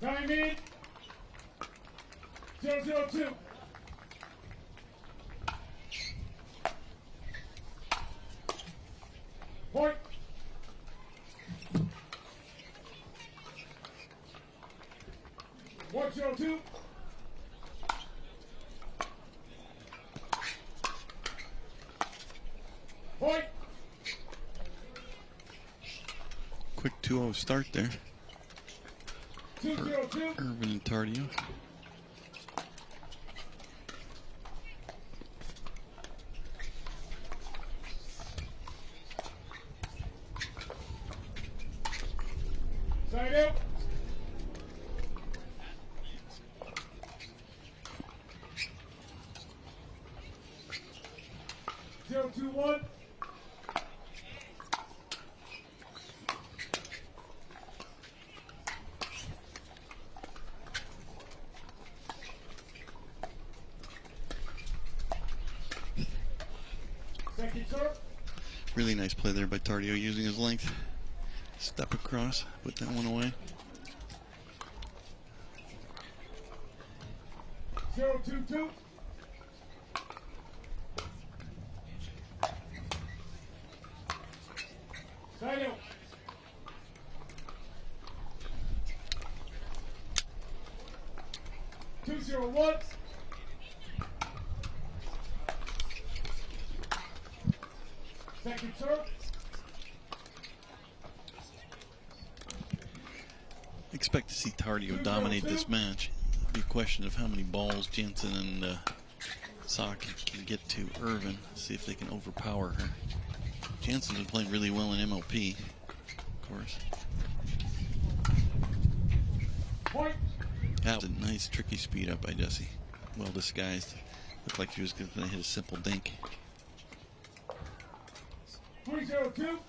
Time in. 0-0-2. Point. One, 0-2. Point. Quick 2-0 start there. 2-0-2. Irvine and Tardio. Side out. Zero, 2-1. Second serve. Really nice play there by Tardio, using his length. Step across, put that one away. 0-2-2. Side out. Two, 0-1. Second serve. Expect to see Tardio dominate this match. It'll be a question of how many balls Jansen and Sock can get to Irvine. See if they can overpower her. Jansen's been playing really well in MLP, of course. Point. That was a nice, tricky speed up by Jessie. Well disguised. Looked like she was going to hit a simple dink. 3-0-2.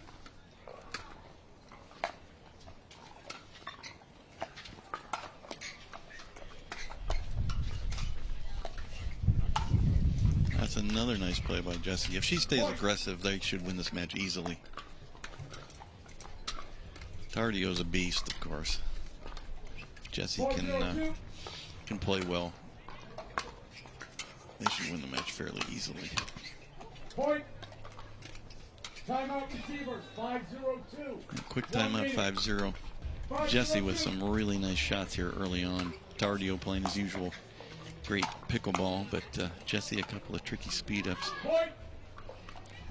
That's another nice play by Jessie. If she stays aggressive, they should win this match easily. Tardio's a beast, of course. Jessie can play well. They should win the match fairly easily. Point. Timeout receivers, 5-0-2. Quick timeout, 5-0. Jessie with some really nice shots here early on. Tardio playing his usual great pickleball, but Jessie a couple of tricky speed ups.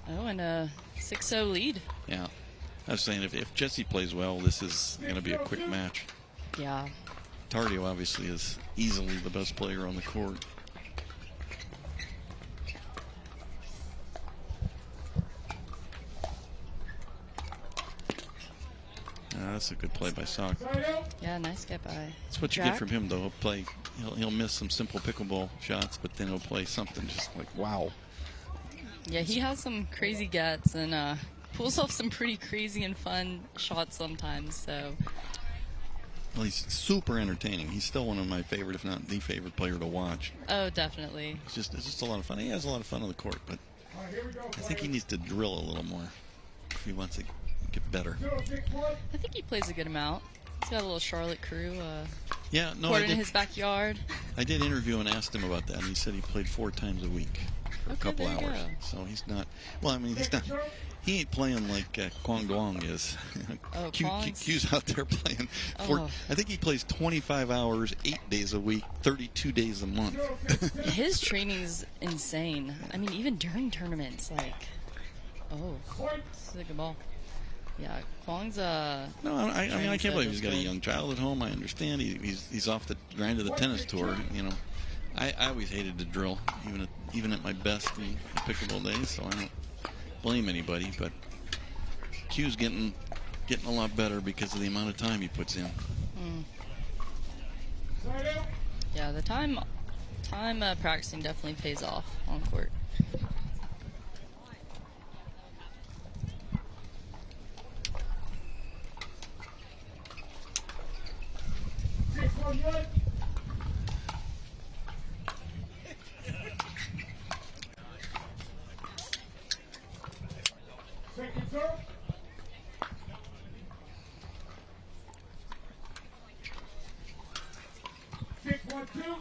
Oh, and a 6-0 lead. Yeah. I was saying, if Jessie plays well, this is going to be a quick match. Yeah. Tardio obviously is easily the best player on the court. That's a good play by Sock. Yeah, nice get by. That's what you get from him, though. He'll miss some simple pickleball shots, but then he'll play something just like wow. Yeah, he has some crazy gets and pulls off some pretty crazy and fun shots sometimes. So. Well, he's super entertaining. He's still one of my favorite, if not the favorite player to watch. Oh, definitely. It's just a lot of fun. He has a lot of fun on the court, but I think he needs to drill a little more if he wants to get better. I think he plays a good amount. He's got a little Charlotte crew. Court in his backyard. I did interview and asked him about that, and he said he played 4 times a week for a couple hours. So he's not. Well, I mean, he's not. He ain't playing like Kwang Duong is. Oh, Q's out there playing. I think he plays 25 hours, 8 days a week, 32 days a month. His training's insane. I mean, even during tournaments, like, this is a good ball. Yeah, Kwang's No, I mean, I can't believe he's got a young child at home. I understand he's off the grind of the tennis tour. You know, I always hated to drill, even at my best in pickleball days. So I don't blame anybody. But Q's getting a lot better because of the amount of time he puts in. Yeah, the time practicing definitely pays off on court. Second serve. 1-2.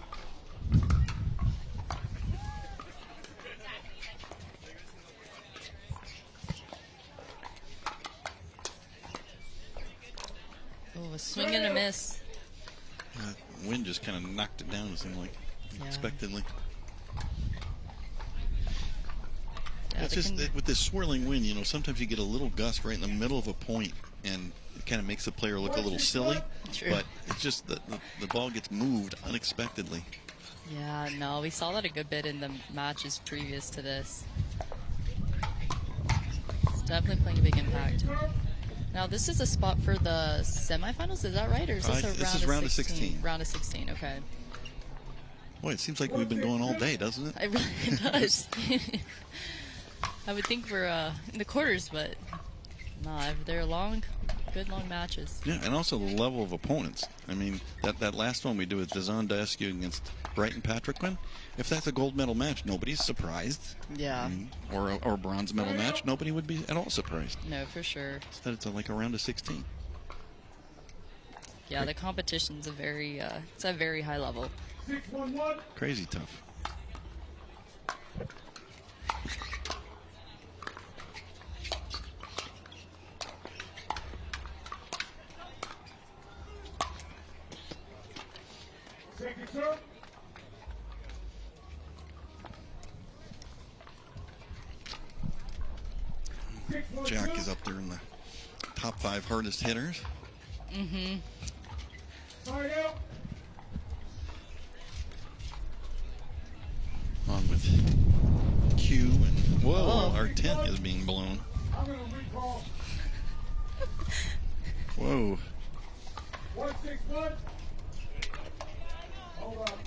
Oh, a swing and a miss. Wind just kind of knocked it down, it seemed like, unexpectedly. Yeah, It's just that with this swirling wind, you know, sometimes you get a little gust right in the middle of a point, and it kind of makes the player look a little silly. True. But it's just the ball gets moved unexpectedly. Yeah, no, we saw that a good bit in the matches previous to this. It's definitely playing a big impact. Now, this is a spot for the semifinals, is that right? Or is this This is round of 16. Round of 16, okay. Boy, it seems like we've been going all day, doesn't it? It really does. I would think we're in the quarters, but nah, they're good long matches. Yeah, and also the level of opponents. I mean, that last one we did with Dazan Daescu against Brighton Patrickman, if that's a gold medal match, nobody's surprised. Yeah. Or a bronze medal match, nobody would be at all surprised. No, for sure. Instead, it's like a round of 16. Yeah, the competition's it's a very high level. 6-1-1. Crazy tough. Second serve. Jack is up there in the top 5 hardest hitters. Mm-hmm. Tardio. On with Q and whoa, Oh. our tent is being blown. I'm going to recall. Whoa. 1-6-1. Hold on.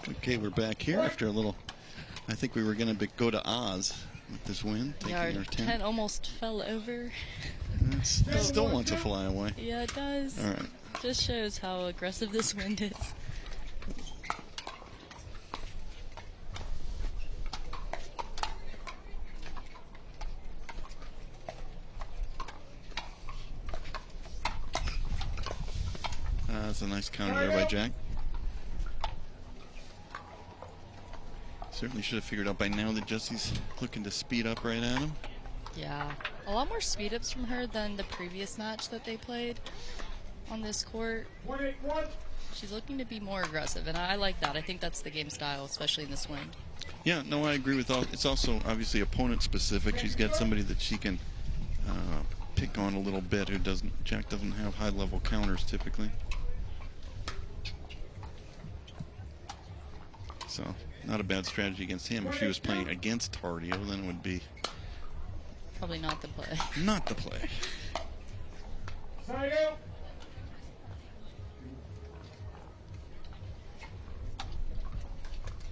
Okay, we're back here after a little. I think we were going to go to Oz with this win, taking Yeah, our our tent. tent almost fell over. It still wants to fly away. Yeah, it does. All right. Just shows how aggressive this wind is. That's a nice counter there by Jack. Certainly should have figured out by now that Jessie's looking to speed up right at him. Yeah, a lot more speed ups from her than the previous match that they played on this court. 1-8-1. She's looking to be more aggressive, and I like that. I think that's the game style, especially in this wind. Yeah, no, I agree with all. It's also obviously opponent specific. She's got somebody that she can pick on a little bit. Jack doesn't have high level counters typically. So not a bad strategy against him. If she was playing against Tardio, then it would be Probably not the play. not the play. Side out.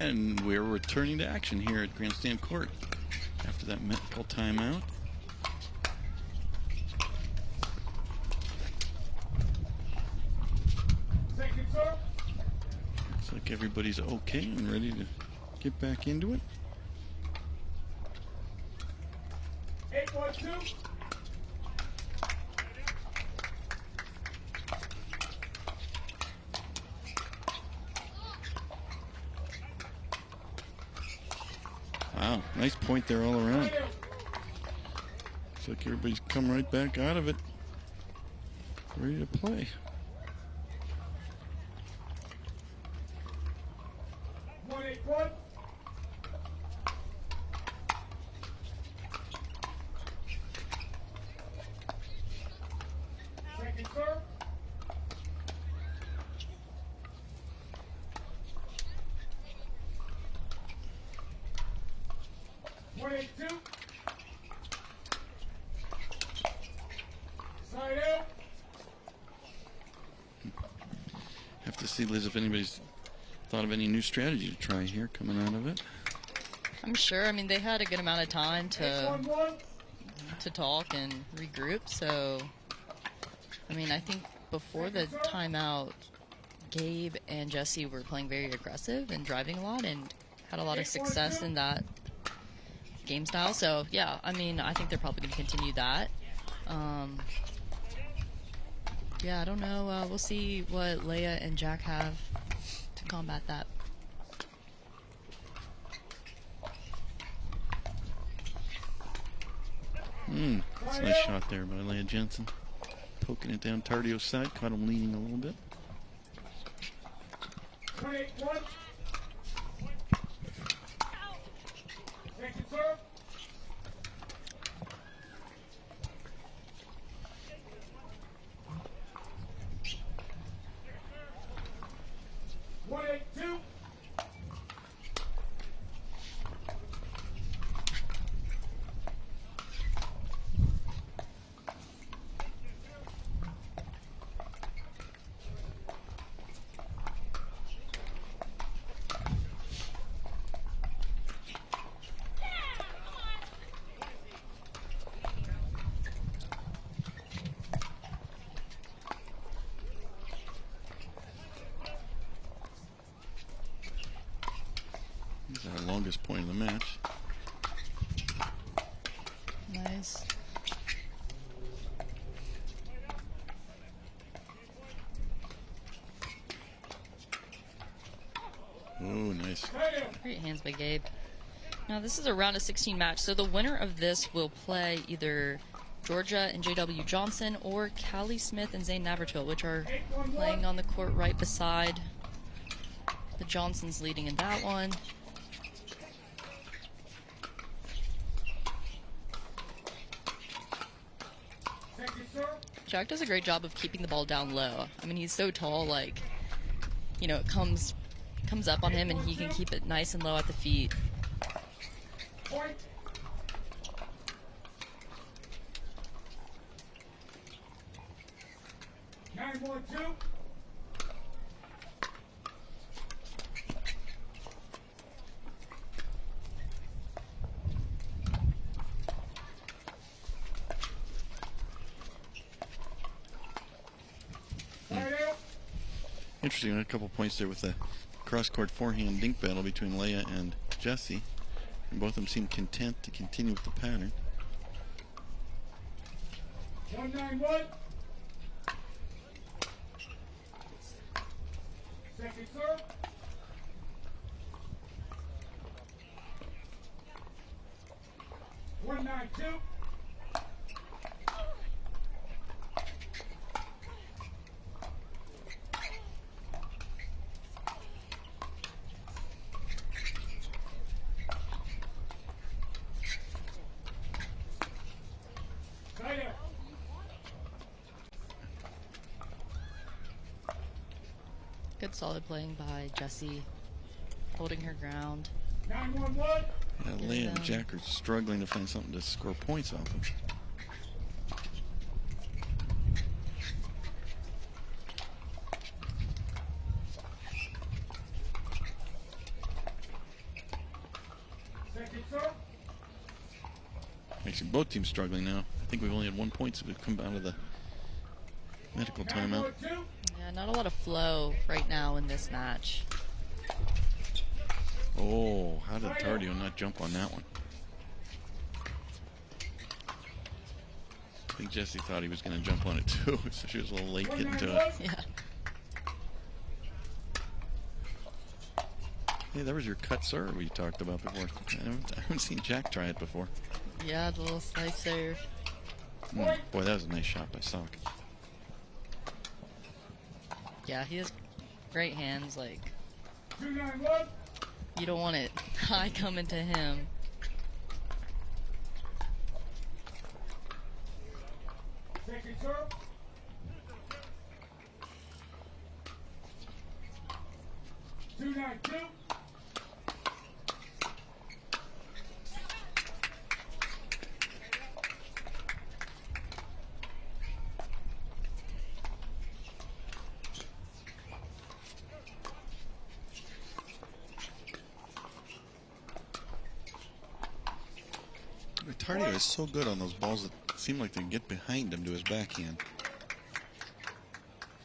And we're returning to action here at Grandstand Court after that medical timeout. Second serve. Looks like everybody's okay and ready to get back into it. 8-1-2. Wow, nice point there all around. Looks like everybody's come right back out of it, ready to play. 1-8-1. Second serve. 1-8-2. Side out. Have to see, Liz, if anybody's thought of any new strategy to try here coming out of it. I'm sure. I mean, they had a good amount of time to 8-1-1. talk and regroup. So, I mean, I think before the timeout, Gabe and Jessie were playing very aggressive and driving a lot and had a lot of success in that game style. So, yeah, I mean, I think they're probably going to continue that. Yeah, I don't know. We'll see what Leia and Jack have to combat that. That's a nice shot there by Leia Jansen. Poking it down Tardio's side, caught him leaning a little bit. 1-8-1. Second serve. 1-8-2. This is our longest point of the match. Nice. Oh, nice. Great hands by Gabe. Now, this is a round of 16 match, so the winner of this will play either Georgia and J.W. Johnson or Callie Smith and Zane Navratil, which are playing on the court right beside the Johnsons, leading in that one. Second serve. Jack does a great job of keeping the ball down low. I mean, he's so tall, like, you know, it comes up on him and he can keep it nice and low at the feet. Point. Nine, 1-2. Side out. Interesting, a couple points there with the cross-court forehand dink battle between Leia and Jessie. And both of them seem content to continue with the pattern. 1-9-1. Second serve. 1-9-2. Side out. Good solid playing by Jessie, holding her ground. 9-1-1. Yeah, Leia and Jack are struggling to find something to score points off of. Second serve. Actually, both teams struggling now. I think we've only had 1 point since we've come out of the medical timeout. Yeah, not a lot of flow right now in this match. Oh, how did Tardio not jump on that one? I think Jessie thought he was going to jump on it too, so she was a little late getting to it. Yeah. Hey, that was your cut serve we talked about before. I haven't seen Jack try it before. Yeah, the little slice serve. Boy, that was a nice shot by Sock. Yeah, he has great hands. Like, 291. you don't want it high coming to him. Second serve. Two nine two. Tardio is so good on those balls that seem like they get behind him to his backhand.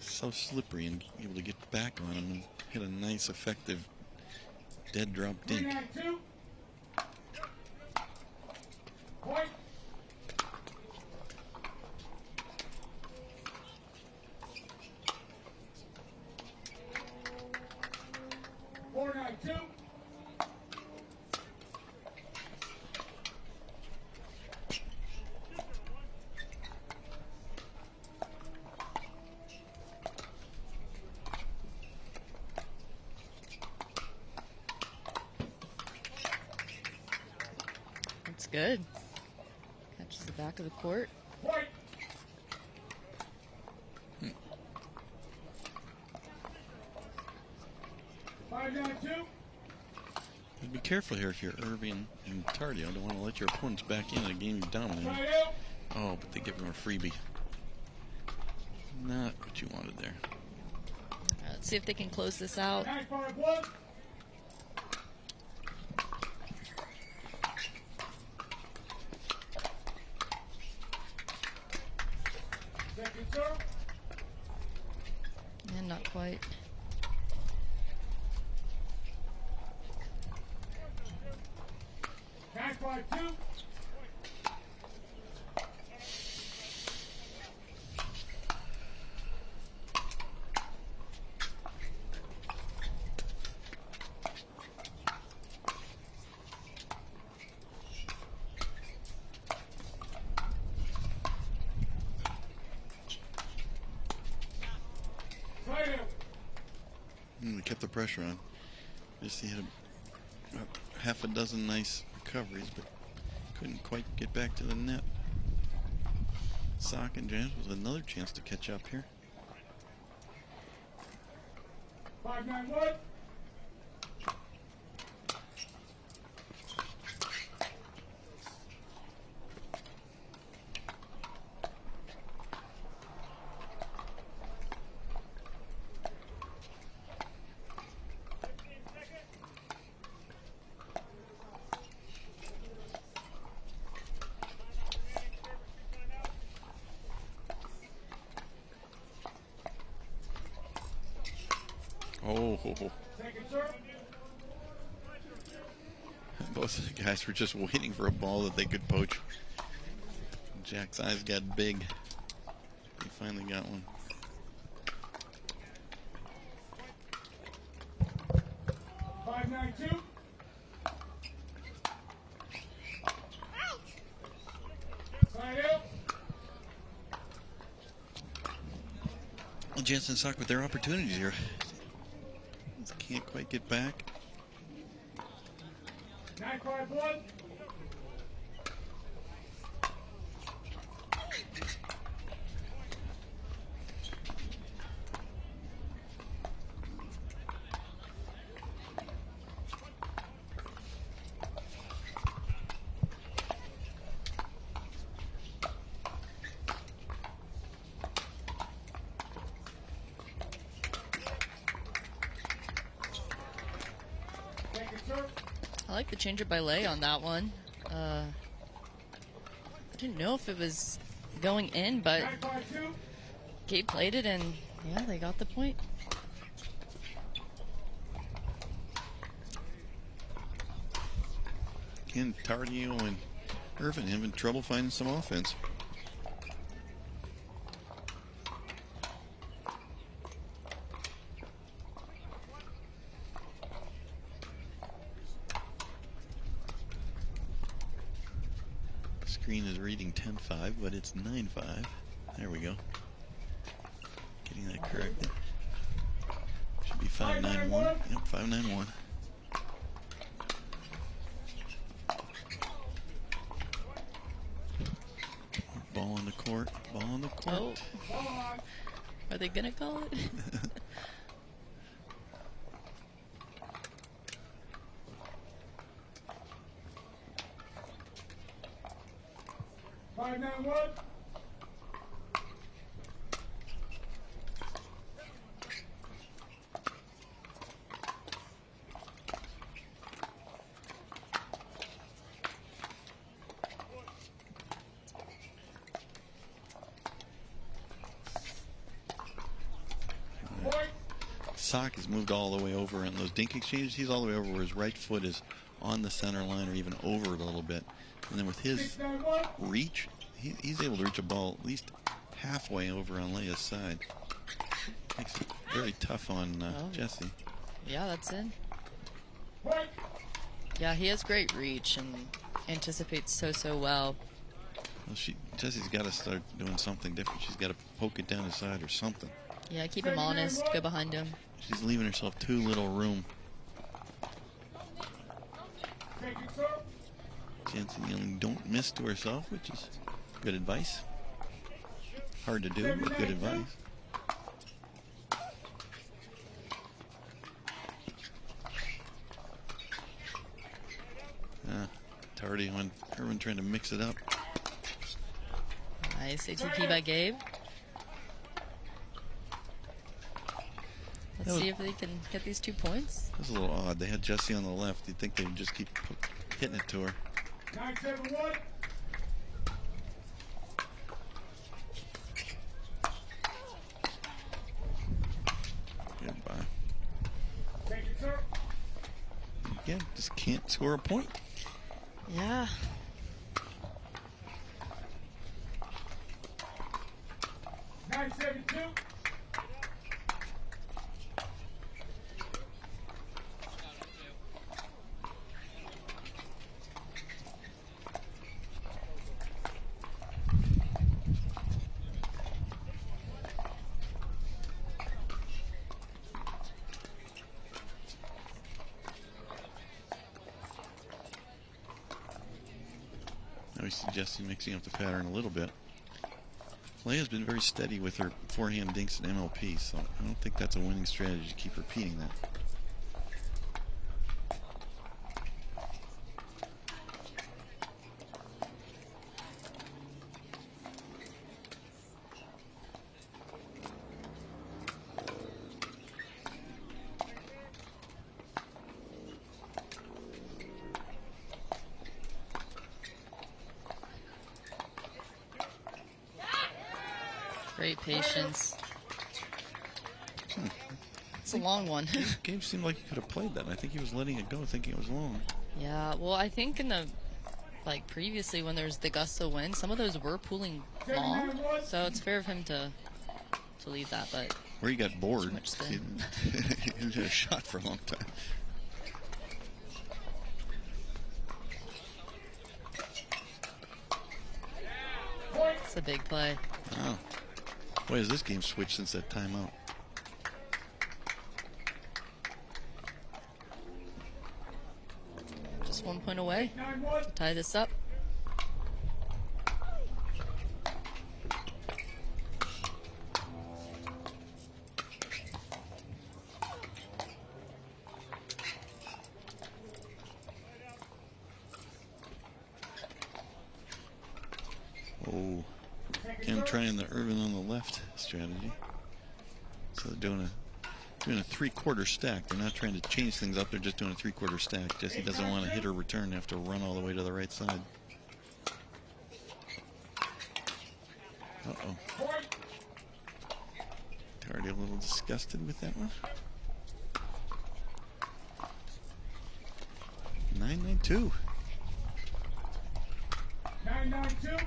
So slippery and able to get back on him and hit a nice, effective dead drop dink. 392. Point. Four nine two. That's good. Catches the back of the court. Point. Five nine two. Be careful here if you're Irvine and Tardio. Don't want to let your opponents back in a game you dominated. Try out. Oh, but they give him a freebie. Not what you wanted there. Let's see if they can close this out. 951. Second serve. And not quite. 952. Try out. They kept the pressure on. Just he had about half a dozen nice recoveries, but couldn't quite get back to the net. Sock and Jansen with another chance to catch up here. 591. Oh, Second serve. both of the guys were just waiting for a ball that they could poach. Jack's eyes got big. He finally got one. Five nine two. Side out. Well, Jansen and Sock with their opportunities here. Can't quite get back. 951. like the change up by lay on that one. I didn't know if it was going in, but Gabe played it, and yeah, they got the point. Again, Tardio and Irvine having trouble finding some offense. Screen is reading 10-5, but it's 9-5. There we go. Getting that corrected. Should be 5-9-1. Yep, 5-9-1. Ball on the court. Ball on the court. Oh. Are they gonna call it? Five, nine, one. Sock has moved all the way over in those dink exchanges. He's all the way over where his right foot is on the center line or even over it a little bit. And then with his reach, he's able to reach a ball at least halfway over on Leia's side. Makes it very tough on Jessie. Yeah, that's in. Yeah, he has great reach and anticipates so well. Well, Jessie's got to start doing something different. She's got to poke it down his side or something. Yeah, keep him honest, go behind him. She's leaving herself too little room. Jansen yelling, "Don't miss" to herself, which is good advice. Hard to do, but good advice. Tardio and Irvine trying to mix it up. Nice ATP by Gabe. Let's see if they can get these 2 points. That was a little odd. They had Jessie on the left. You'd think they would just keep hitting it to her. 9-7-1. Goodbye. Thank you, sir. Again, just can't score a point. Yeah. Nine, 7-2. Now we see Jessie mixing up the pattern a little bit. Leia's been very steady with her forehand dinks and MLP, so I don't think that's a winning strategy to keep repeating that. Great patience. It's a long one. Gabe seemed like he could have played that. I think he was letting it go, thinking it was long. Yeah, well, I think in the previously when there's the gust of wind, some of those were pulling long, so it's fair of him to leave that. But where he got bored, too much spin. he didn't have a shot for a long time. It's a big play. Wow. Boy, has this game switched since that timeout. Just 1 point away to tie this up. Oh. Again, trying the Irvine on the left strategy. So they're doing doing a 3/4 stack. They're not trying to change things up. They're just doing a 3/4 stack. Jessie doesn't want to hit her return and have to run all the way to the right side. Uh-oh. Tardio a little disgusted with that one. 9-9-2. 9-9-2.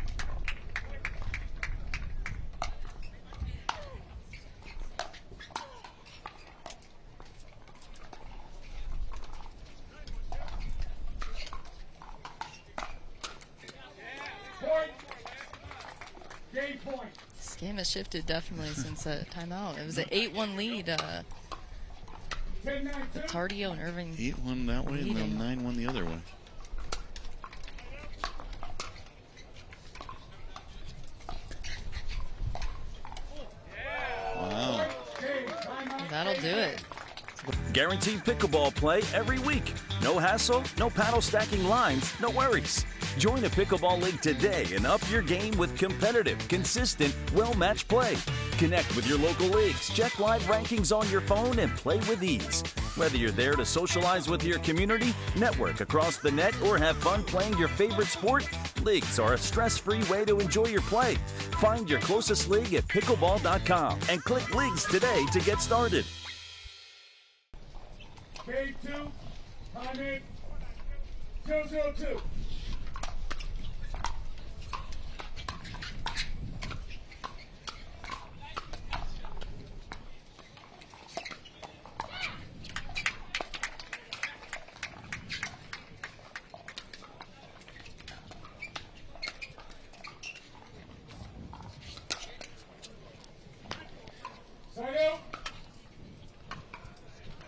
Point. Game point. This game has shifted definitely since that timeout. It was an 8-1 lead. 10-9-2. Tardio and Irvine. 8-1 that way and then 9-1 the other way. Wow. That'll do it. Guaranteed pickleball play every week. No hassle, no paddle stacking lines, no worries. Join a pickleball league today and up your game with competitive, consistent, well-matched play. Connect with your local leagues, check live rankings on your phone, and play with ease. Whether you're there to socialize with your community, network across the net, or have fun playing your favorite sport, leagues are a stress-free way to enjoy your play. Find your closest league at pickleball.com and click Leagues today to get started. Game 2. Time in. 0-0-2.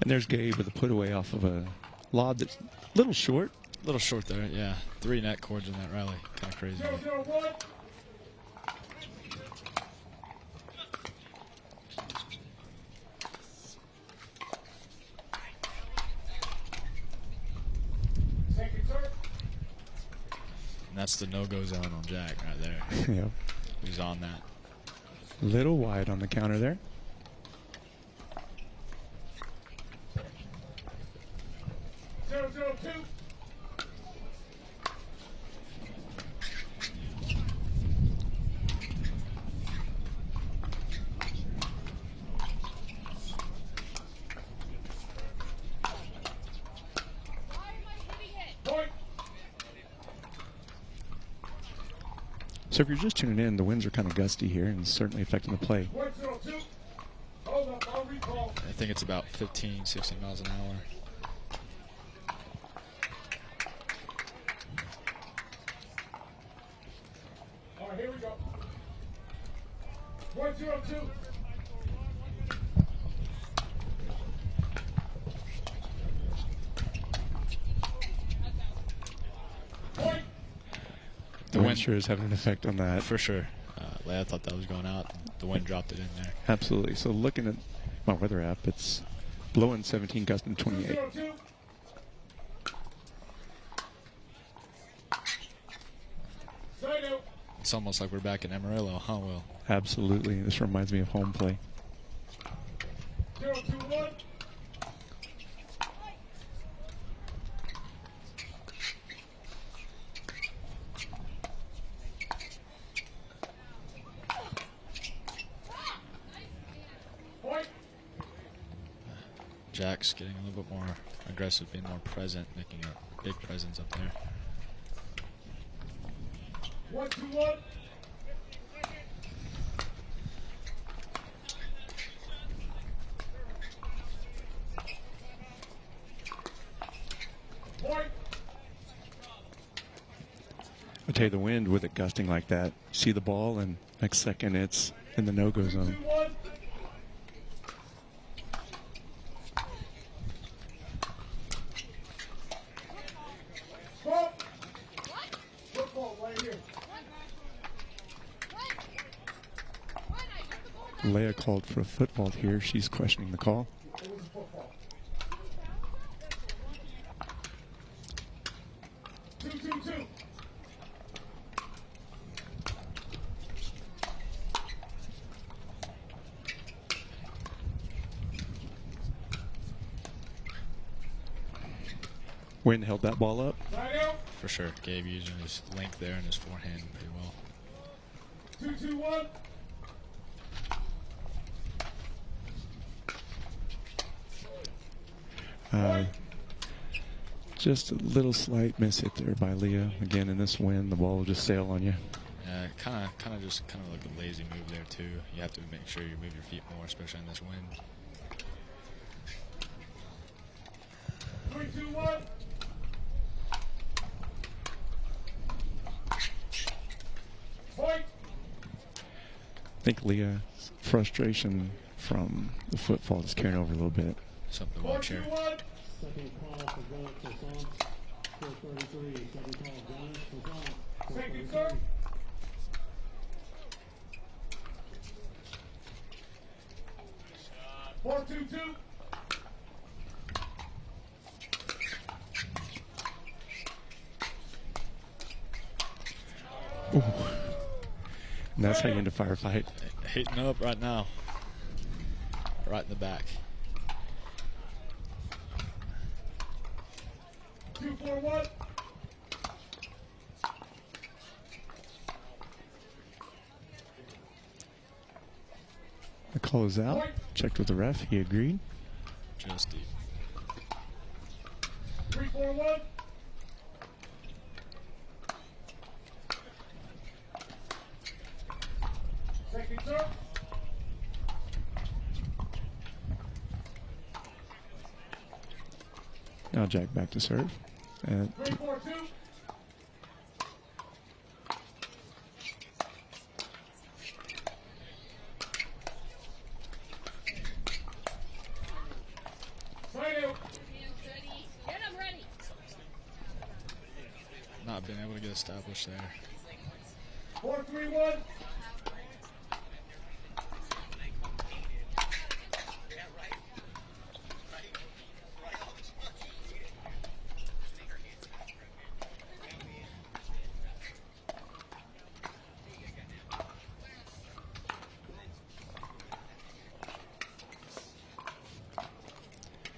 And there's Gabe with a put away off of a lob that's a little short. A little short there, yeah. 3 net cords in that rally. Kind of crazy. 0-0-1. Second serve. And that's the no-go zone on Jack right there. Yep. He's on that. Little wide on the counter there. 0-0-2. Point. So if you're just tuning in, the winds are kind of gusty here and certainly affecting the play. 1-0-2. Hold up, I'll recall. I think it's about 15, 16 miles an hour. All right, here we go. 1-0-2. Point. The wind sure is having an effect on that. For sure. Leia thought that was going out. The wind dropped it in there. Absolutely. So looking at my weather app, it's blowing 17, gusting 28. 2-0-2. Side out. It's almost like we're back in Amarillo, huh, Will? Absolutely. This reminds me of home play. 0-2-1. Point. Jack's getting a little bit more aggressive, being more present, making a big presence up there. 1-2-1. Point. I tell you, the wind with it gusting like that, you see the ball, and next second it's in the no-go zone. 2-1. Ball. Football right here. Leia called for a football here. She's questioning the call. It was a football. 2-2-2. Wind held that ball up. Side out. For sure. Gabe using his length there and his forehand pretty well. 2-2-1. Just a little slight miss hit there by Leah. Again, in this wind, the ball will just sail on you. Yeah, kind of like a lazy move there too. You have to make sure you move your feet more, especially in this wind. 3-2-1. Point. I think Leah's frustration from the footfall is carrying over a little bit. Something to watch here. 4-2-1. Second call for Gabe Croissant, 433. Second call, Gabe Croissant, Second 433. serve. 4-2-2. Ooh. And that's how you end a firefight. Heating up right now. Right in the back. 2-4-1. The call is out. Checked with the ref. He agreed. Just deep. 3-4-1. Second serve. Now Jack back to serve. And 3-4-2. Side out. Not being able to get established there. 4-3-1.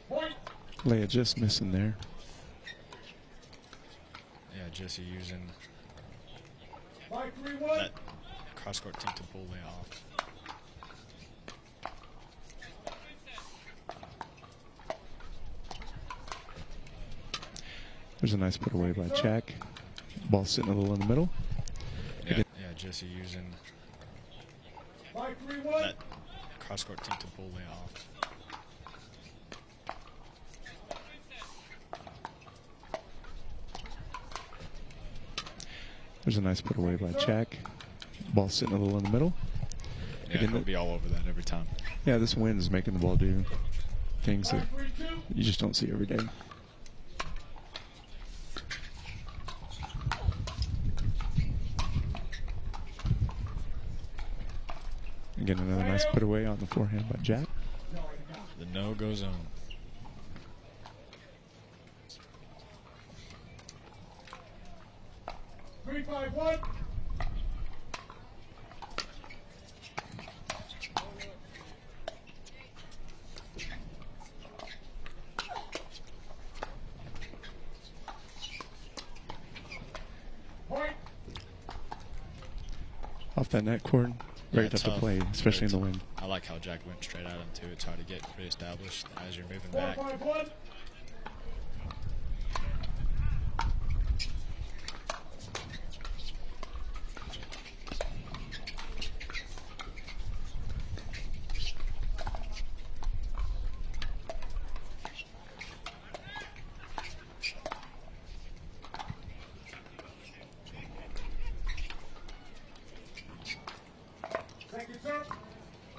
Point. Leia just missing there. Yeah, Jessie using 5-3-1. that cross-court team to pull Leia off. There's a nice put away by Jack. Ball sitting a little in the middle. Yeah, Jessie using 5-3-1. that cross-court team to pull Leia off. There's a nice put away by Jack. Ball sitting a little in the middle. Yeah, he'll be all over that every time. Yeah, this wind is making the ball do things that 5-3-2. you just don't see every day. Again, another nice put away on the forehand by Jack. The no-go zone. Three, 5-1. Point. Off that net cord, very Yeah, tough to tough. play, especially in the Very wind. I like how Jack went straight at him too. It's hard to get re-established as you're moving 4, back. 5-1. Second serve.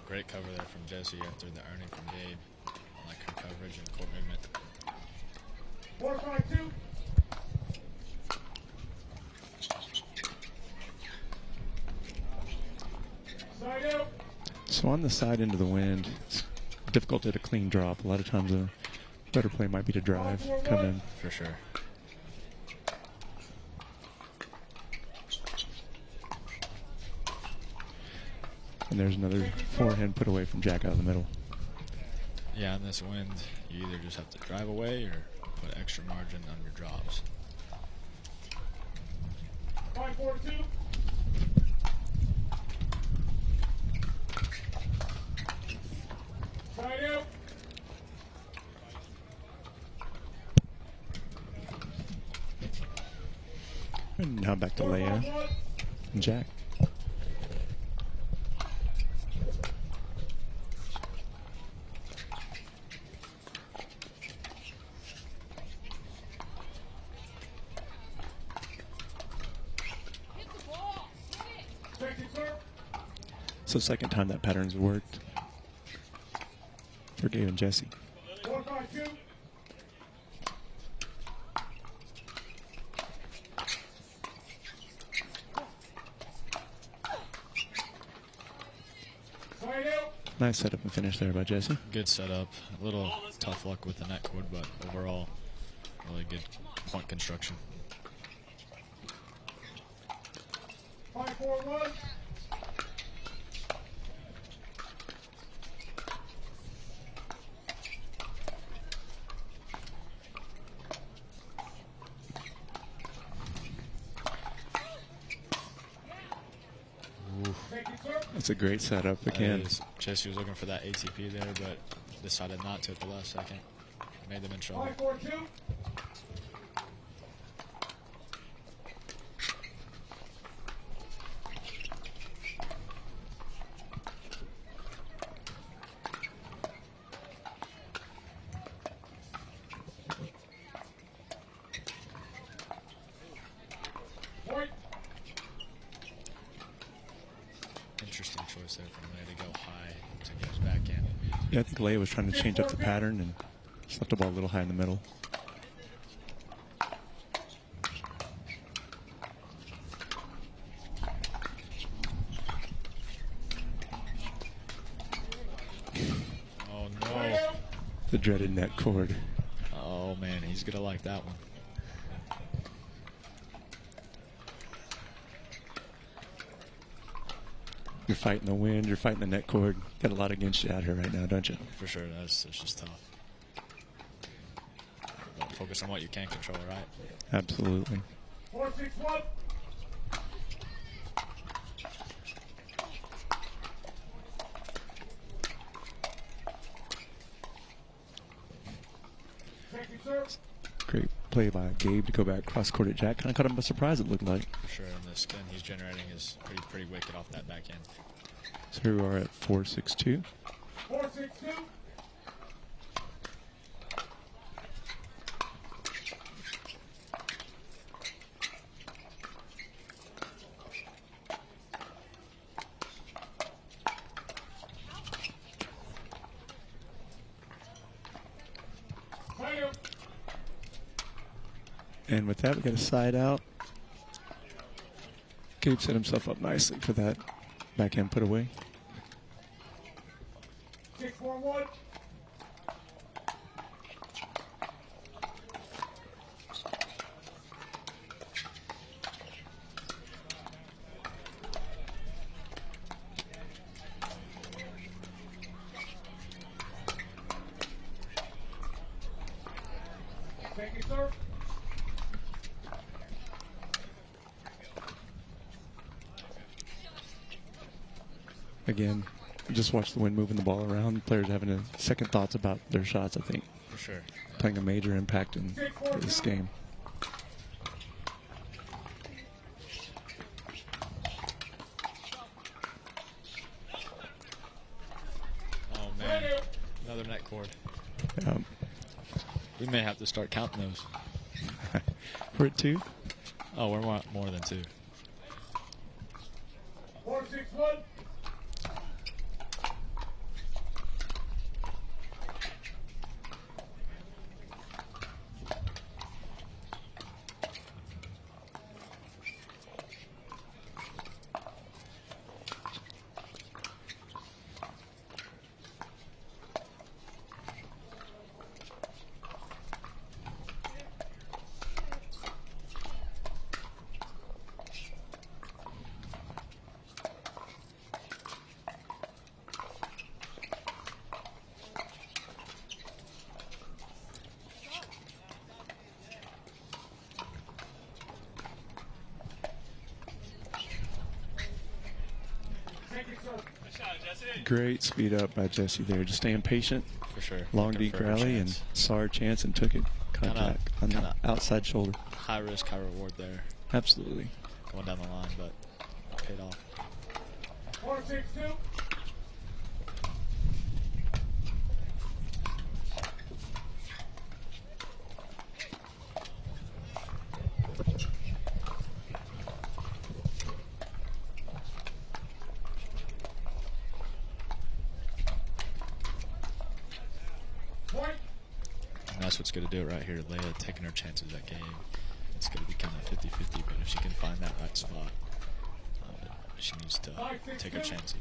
Great cover there from Jessie after the earning from Gabe. I like her coverage and court movement. 4-5-2. Side out. So on the side into the wind, it's difficult to hit a clean drop. A lot of times a better play might be to drive, come in. For sure. And there's another forehand put away from Jack out of the middle. Yeah, in this wind, you either just have to drive away or put extra margin on your drops. 5-4-2. Side out. And now back to Leia 4-5-1. and Jack. Second serve. So second time that pattern's worked for Gabe and Jessie. 4-5-2. Side out. Nice setup and finish there by Jessie. Good setup. A little tough luck with the net cord, but overall, really good point construction. 5-4-1. Second serve. That's a great setup again. Jessie was looking for that ATP there, but decided not to at the last second. Made them in trouble. 5-4-2. Point. Interesting choice there from Leia to go high to get his back in. Yeah, I think Leia was trying to change up the pattern and left the ball a little high in the middle. Oh Side no. out. The dreaded net cord. Oh man, he's gonna like that one. You're fighting the wind, you're fighting the net cord. Got a lot against you out here right now, don't you? For sure, that's just tough. But focus on what you can control, right? Absolutely. 4-6-1. Second serve. Great play by Gabe to go back cross court at Jack. Kind of caught him by surprise, it looked like. For sure, and the spin he's generating is pretty wicked off that back end. So here we are at 4-6-2. 4-6-2. Side out. And with that, we got a side out. Gabe set himself up nicely for that backhand put away. 6-4-1. Second serve. Again, just watch the wind moving the ball around. Players having second thoughts about their shots, I think. For sure. Playing a major impact in this game. Oh man, another net cord. We may have to start counting those. We're at 2. Oh, we're more than 2. 4-6-1. Second serve. Great speed up by Jessie there. Just staying patient. For sure. Long Looking deep for a rally and chance. saw her chance and took it. Contact on the kinda- outside shoulder. High risk, high reward there. Absolutely. Going down the line, but paid off. 4-6-2. Point. And that's what's going to do it right here. Leia taking her chances at game. It's going to be kind of 50-50, but if she can find that right spot, she needs to take her chances.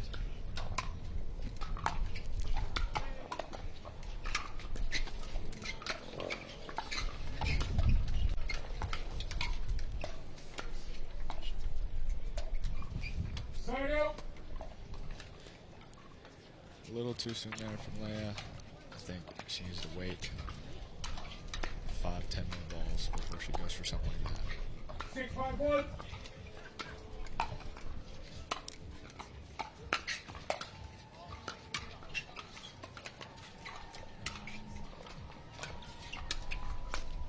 Side out. A little too soon there from Leia. I think she needs to wait 5-10 more balls before she goes for something like that. 6-5-1.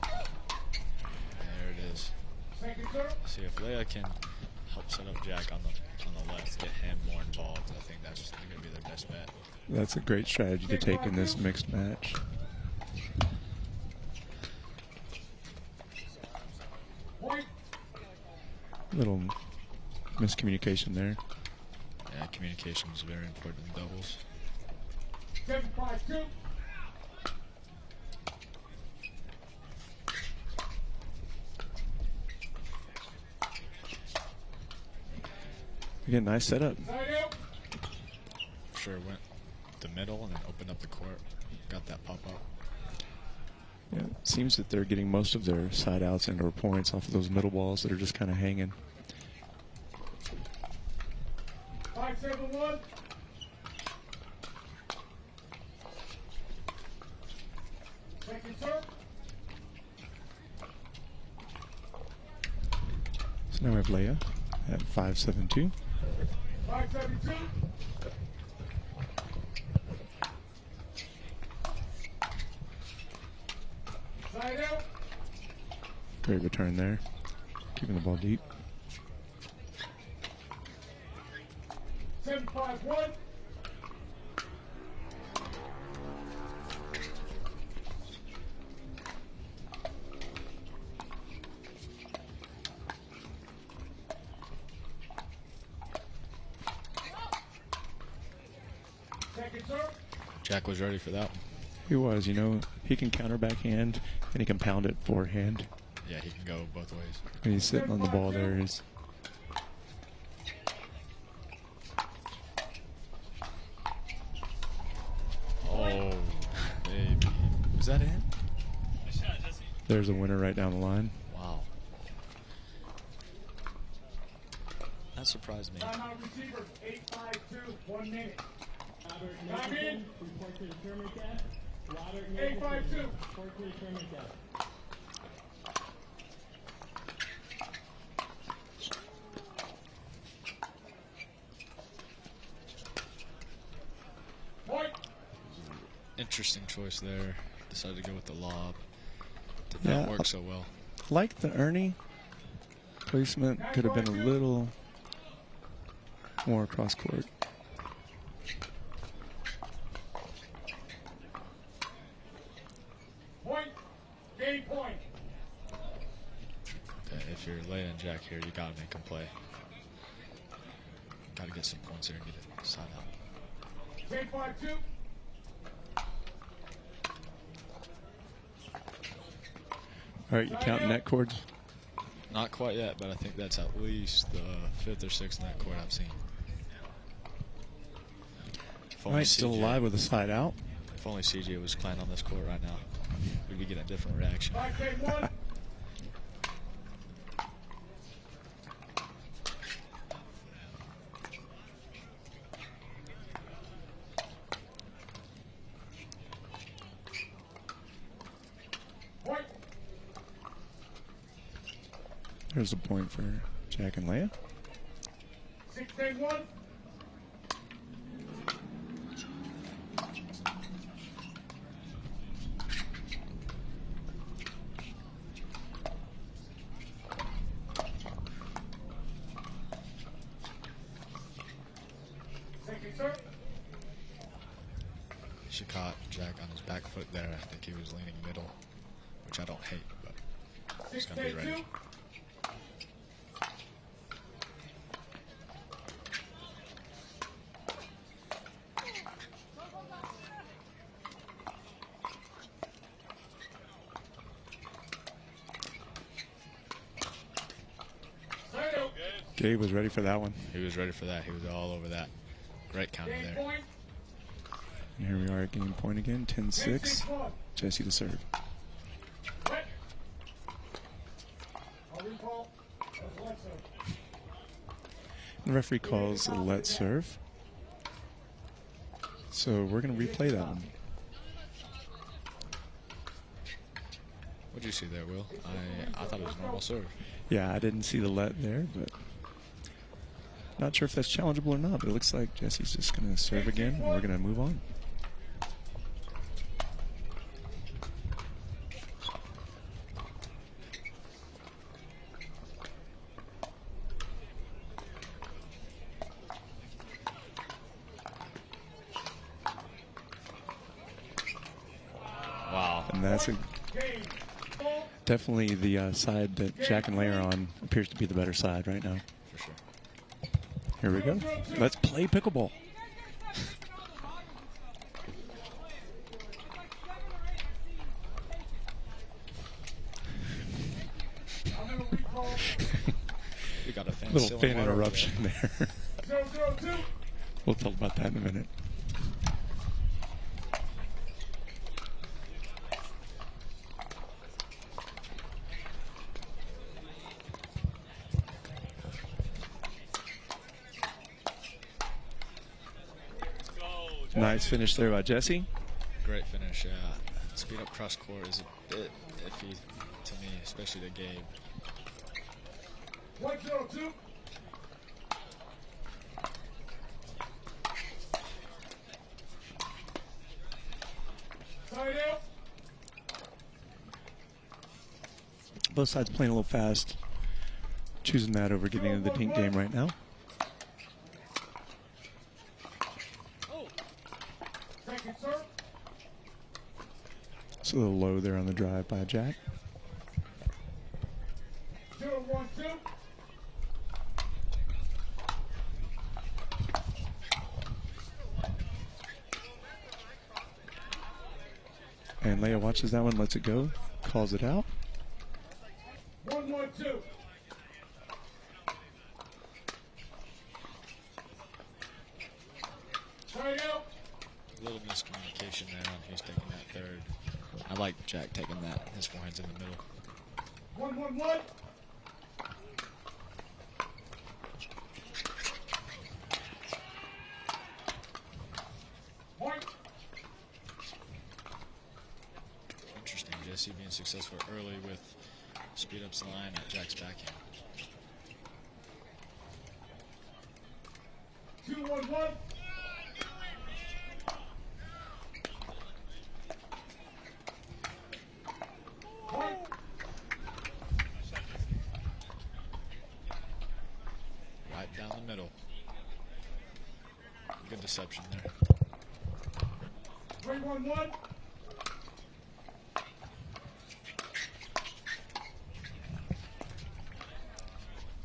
There it is. Second serve. See if Leia can help set up Jack on the left, get him more involved. I think that's going to be their best bet. That's a great strategy to take in this mixed match. Point. Little miscommunication there. Yeah, communication is very important in doubles. 7-5-2. Again, nice setup. Side out. Sure went the middle and then opened up the court. Got that pop up. Yeah, it seems that they're getting most of their side outs and or points off of those middle balls that are just kind of hanging. 5-7-1. Second serve. So now we have Leia at 5-7-2. 5-7-2. Side out. Great return there. Keeping the ball deep. 7-5-1. Second serve. Jack was ready for that one. He was, you know, he can counter backhand and he can pound it forehand. Yeah, he can go both ways. And he's sitting on the ball there. He's Oh, baby. Was that in? there's a winner right down the line. Wow. That surprised me. Timeout receiver. 8-5-2. 1 minute. Robert Time in. Nicholson, report to the tournament desk. Robert 8-5-2. Nicholson, report to the tournament desk. Point. Interesting choice there. Decided to go with the lob. Did Yeah, not work so well. Like the Ernie placement could have been a little more cross court. Point. Game point. If you're Leia and Jack here, you got to make them play. Got to get some points here and get it side out. 10-5-2. All right, you count net cords. Not quite yet, but I think that's at least the 5th or 6th net court I've seen. If All only right, still CJ alive with a side out. If only CJ was playing on this court right now, we'd be getting a different reaction. 5-10-1. Point. There's a point for Jack and Leia. 6-10-1. serve. She caught Jack on his back foot there. I think he was leaning middle, which I don't hate, but it's going to be range. 6-2. Gabe was ready for that one. He was ready for that. He was all over that. Great counter Game there. point. And here we are at game point again, 10-6. 6-1. Jessie to serve. Wet. I'll recall. That's one serve. The referee calls a let serve. So we're going to replay that one. What'd you see there, Will? I thought it was normal serve. Yeah, I didn't see the let there, but not sure if that's challengeable or not, but it looks like Jessie's just going to serve again, and we're going to move on. Wow. And that's definitely the side that Jack and Leigh are on appears to be the better side right now. For sure. Here we go. Let's play pickleball. We got a fan Little still fan in water over interruption there. 0-0-2. We'll talk about that in a minute. Nice finish there by Jessie. Great finish, yeah. Speed up cross court is a bit iffy to me, especially to Gabe. 1-0-2. Side out. Both sides playing a little fast. Choosing that over getting into the dink game right now. Second serve. It's a little low there on the drive by Jack. 0-1-2. And Leia watches that one, lets it go, calls it out. 1-1-2. Side out. A little miscommunication there on who's taking that third. I like Jack taking that. His forehand's in the middle. 1-1-1. Point. Interesting. Jessie being successful early with speed ups the line at Jack's backhand. 2-1-1. Point. Right down the middle. Good deception there. 3-1-1.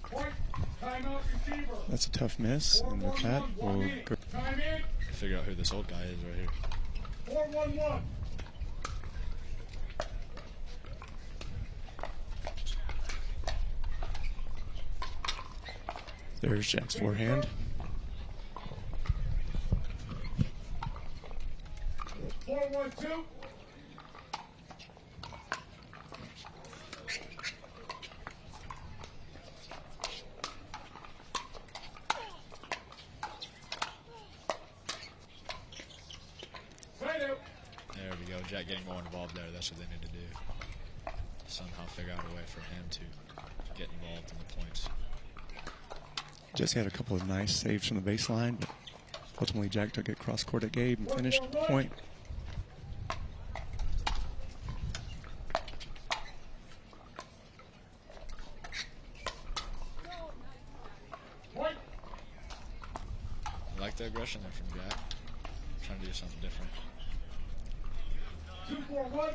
Point. Timeout receiver. That's a tough miss. And with that, we'll go. Time in. Figure out who this old guy is right here. 4-1-1. There's Jack's forehand. 4-1-2. Side out. There we go. Jack getting more involved there. That's what they need to do. Somehow figure out a way for him to get involved in the points. Jessie had a couple of nice saves from the baseline, but ultimately Jack took it cross court at Gabe and finished the point. Point. I like the aggression distortion there from Jack. Trying to do something different. 2-4-1.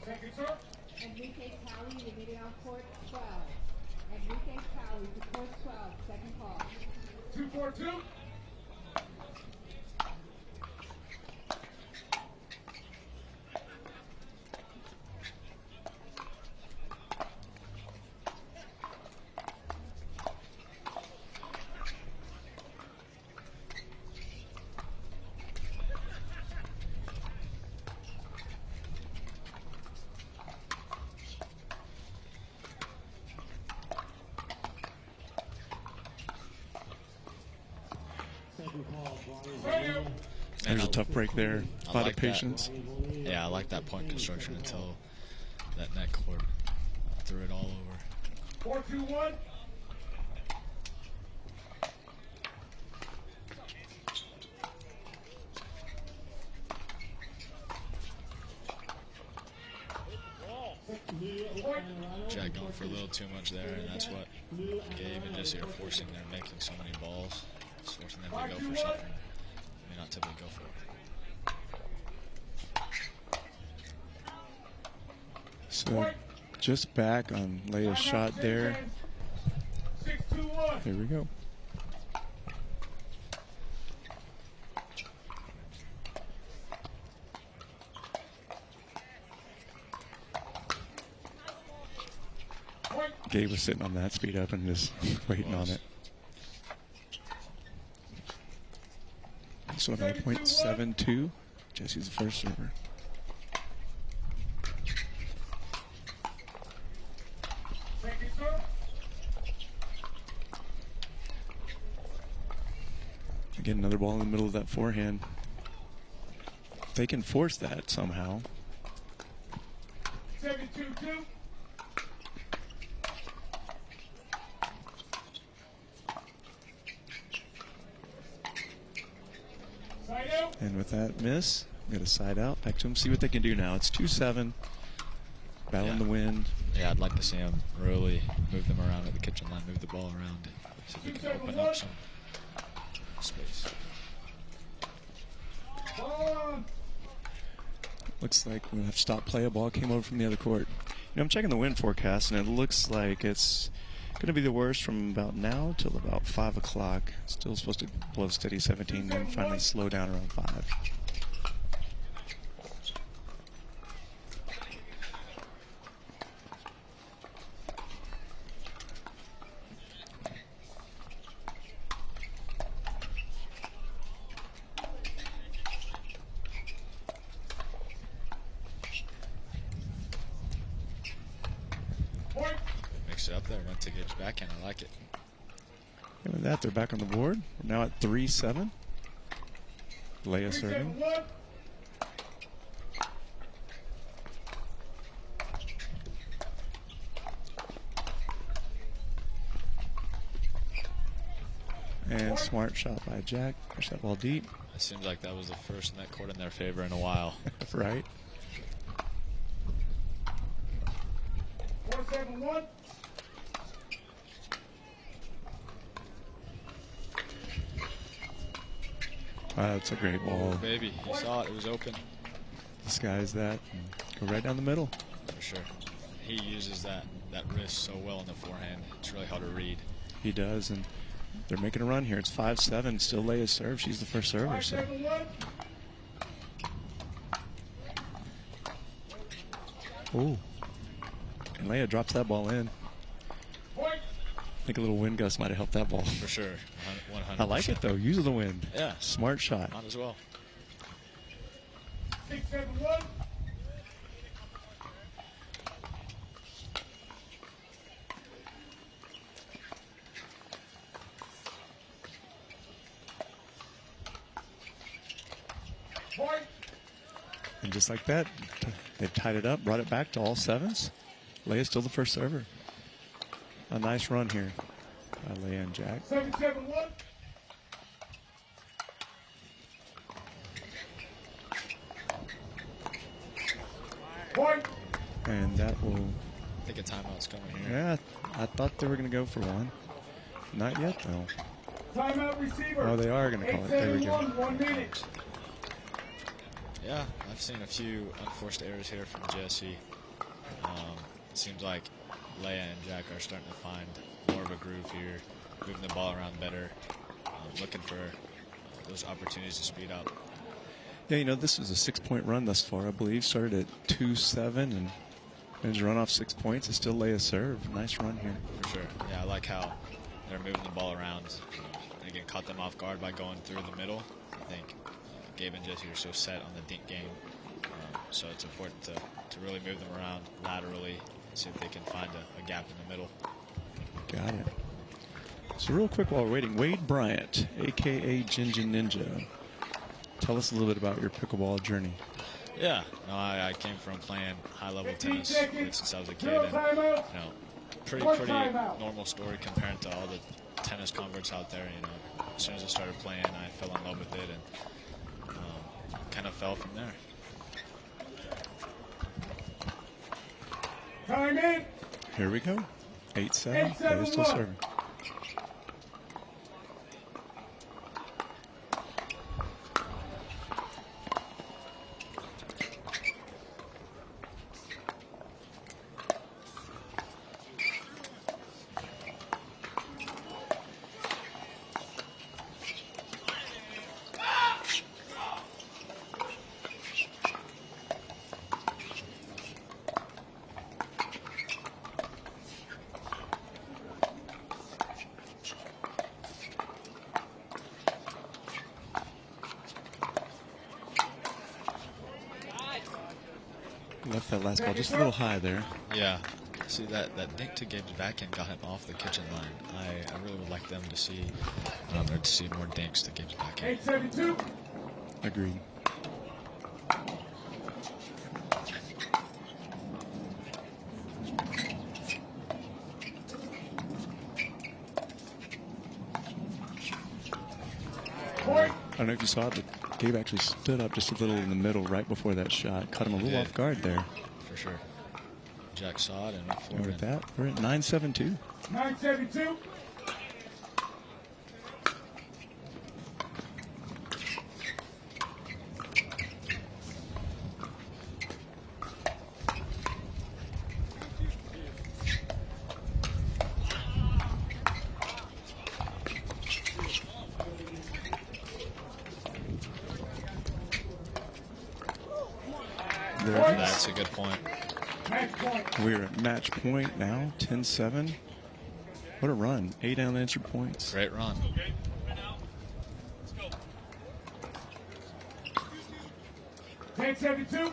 Second serve. Enrique Cali, the meeting on court 12. Enrique Cali to court 12, second call. 2-4-2. Second call, Radio. Brian. There's a tough break there. A lot like of that. patience. Yeah, I like that point construction until that net cord threw it all over. 4-2-1. Jack going for a little too much there, and that's what Gabe and Jessie are forcing. They're making so many balls. It's forcing them to go for something they may not typically go for. So just back on Leia's shot there. 6-2-1. Here we go. Gabe was sitting on that speed up and just waiting on it. So 9.72. Jessie's the first server. Second serve. Again, another ball in the middle of that forehand. If they can force that somehow. 7-2-2. Side out. And with that miss, I'm going to side out. Back to them, see what they can do now. It's 2-7. Battling the wind. Yeah, I'd like to see them really move them around at the kitchen line, move the ball around, so we can open up some space. Ball on. Looks like we'll have to stop play. A ball came over from the other court. You know, I'm checking the wind forecast, and it looks like it's going to be the worst from about now till about 5 o'clock. Still supposed to blow steady 17, then finally slow down around 5. Point. Mix it up there, went to Gabe's backhand. I like it. And with that, they're back on the board. We're now at 3-7. Leia serving. 3-7-1. And smart shot by Jack. Push that ball deep. It seems like that was the first net cord in their favor in a while. Right. 4-7-1. That's a great ball. Baby, you saw it. It was open. Disguise that. And go right down the middle. For sure. He uses that wrist so well in the forehand. It's really hard to read. He does, and they're making a run here. It's 5-7. Still Leia's serve. She's the first server. So. 5-7-1. Ooh. And Leia drops that ball in. Point. I think a little wind gust might have helped that ball. For sure. 100%. I like it, though. Use the wind. Yeah. Smart shot. Might as well. 6-7-1. Point. And just like that, they've tied it up, brought it back to all 7s. Leia's still the first server. A nice run here by Leia and Jack. 7-7-1. Point. And that will I think a timeout's coming here. Yeah, I thought they were going to go for one. Not yet, though. Timeout receiver. Oh, they are going to call it. There we go. 1 minute. Yeah, I've seen a few unforced errors here from Jessie. It seems like Leia and Jack are starting to find more of a groove here, moving the ball around better, looking for those opportunities to speed up. Yeah, you know, this was a 6-point run thus far, I believe. Started at 2-7 and managed to run off 6 points and still lay a serve. Nice run here. For sure. Yeah, I like how they're moving the ball around. Again, caught them off guard by going through the middle. I think Gabe and Jessie are so set on the dink game. So it's important to really move them around laterally, see if they can find a gap in the middle. Got it. So real quick while we're waiting, Wade Bryant, a.k.a. Jinjin Ninja. Tell us a little bit about your pickleball journey. Yeah, no, I came from playing high-level tennis since I was a kid, and you know, pretty normal story compared to all the tennis converts out there. You know, as soon as I started playing, I fell in love with it, and kind of fell from there. Time in. Here we go. 8-7. They're still serving. Left that last ball just a little high there. Yeah. See, that dink to Gabe's backhand got him off the kitchen line. I really would like them to see more dinks to Gabe's backhand. 872. Agreed. I don't know if you saw it, but Gabe actually stood up just a little in the middle right before that shot. Caught him a little off guard there. For sure. Jack saw it and went And forward. with that, we're at 9-7-2. 972. That's a good point. Match point. We're at match point now, 10-7. What a run. 8 unanswered points. Great run. 1072.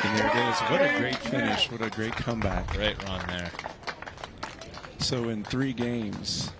And there it goes. What a great finish. What a great comeback. Great run there. So in 3 games,